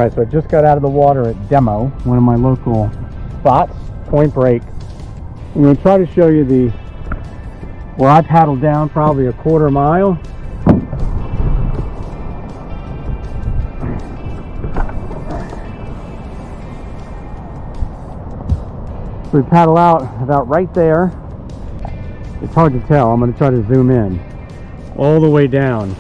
Alright, so I just got out of the water at Demo, one of my local spots, Point Break. I'm going to try to show you where I paddled down probably a quarter mile. So we paddle out about right there. It's hard to tell. I'm going to try to zoom in. All the way down.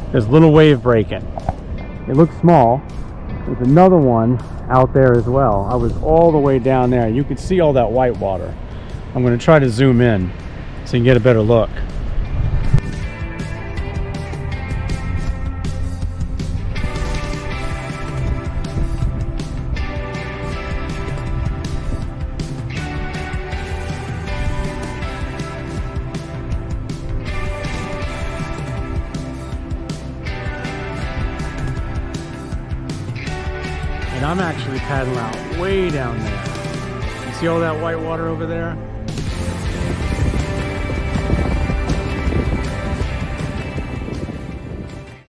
There's a little wave breaking. It looks small. There's another one out there as well. I was all the way down there. You can see all that white water. I'm going to try to zoom in so you can get a better look. And I'm actually paddling out way down there. You see all that white water over there?